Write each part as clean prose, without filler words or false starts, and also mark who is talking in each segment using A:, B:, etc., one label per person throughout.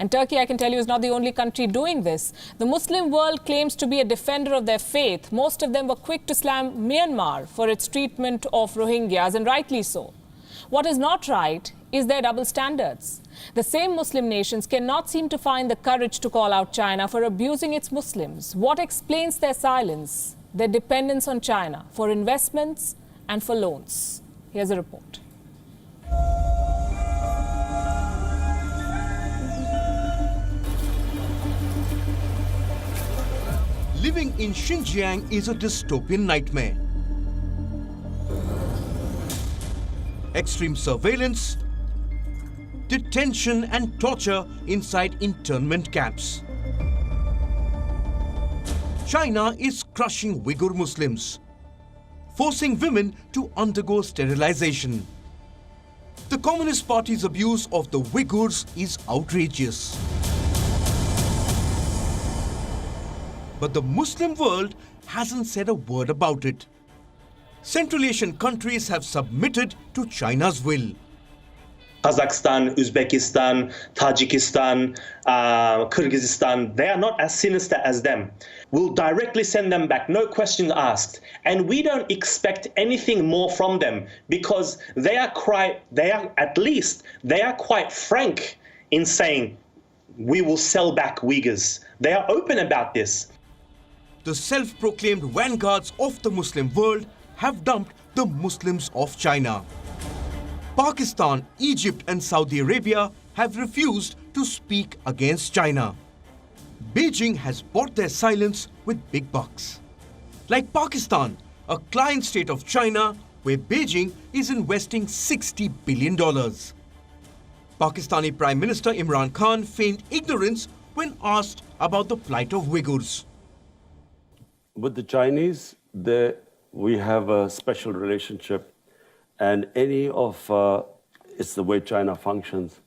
A: And Turkey, I can tell you, is not the only country doing this. The Muslim world claims to be a defender of their faith. Most of them were quick to slam Myanmar for its treatment of Rohingyas, and rightly so. What is not right is their double standards. The same Muslim nations cannot seem to find the courage to call out China for abusing its Muslims. What explains their silence? Their dependence on China for investments and for loans. Here's a report.
B: Living in Xinjiang is a dystopian nightmare. Extreme surveillance, detention and torture inside internment camps. China is crushing Uyghur Muslims, forcing women to undergo sterilization. The Communist Party's abuse of the Uyghurs is outrageous. But the Muslim world hasn't said a word about it. Central Asian countries have submitted to China's will.
C: Kazakhstan, Uzbekistan, Tajikistan, Kyrgyzstan, they are not as sinister as them. We'll directly send them back, no questions asked. And we don't expect anything more from them because they are quite frank in saying, we will sell back Uyghurs. They are open about this.
B: The self-proclaimed vanguards of the Muslim world have dumped the Muslims of China. Pakistan, Egypt and Saudi Arabia have refused to speak against China. Beijing has bought their silence with big bucks. Like Pakistan, a client state of China, where Beijing is investing $60 billion. Pakistani Prime Minister Imran Khan feigned ignorance when asked about the plight of Uyghurs.
D: With the Chinese, we have a special relationship, and it's the way China functions.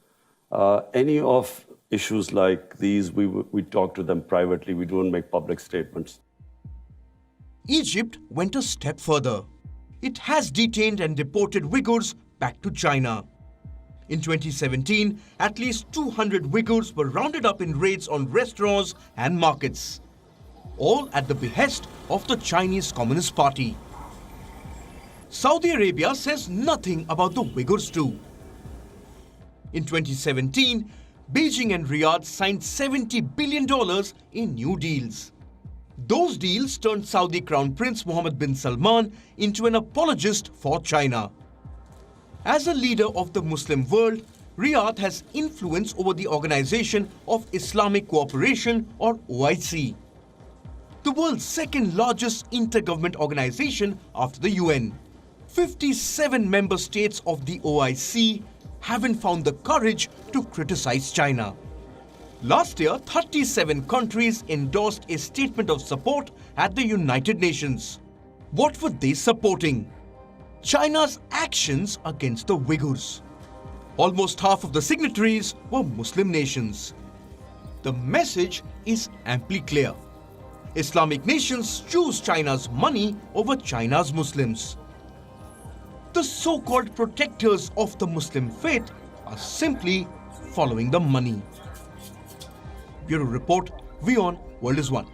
D: Any of issues like these, we talk to them privately. We don't make public statements.
B: Egypt went a step further. It has detained and deported Uyghurs back to China. In 2017, at least 200 Uyghurs were rounded up in raids on restaurants and markets, all at the behest of the Chinese Communist Party. Saudi Arabia says nothing about the Uyghurs too. In 2017, Beijing and Riyadh signed $70 billion in new deals. Those deals turned Saudi Crown Prince Mohammed bin Salman into an apologist for China. As a leader of the Muslim world, Riyadh has influence over the Organization of Islamic Cooperation, or OIC, the world's second largest intergovernment organization after the UN. 57 member states of the OIC haven't found the courage to criticize China. Last year, 37 countries endorsed a statement of support at the United Nations. What were they supporting? China's actions against the Uyghurs. Almost half of the signatories were Muslim nations. The message is amply clear. Islamic nations choose China's money over China's Muslims. The so-called protectors of the Muslim faith are simply following the money. Bureau Report, WION, World is One.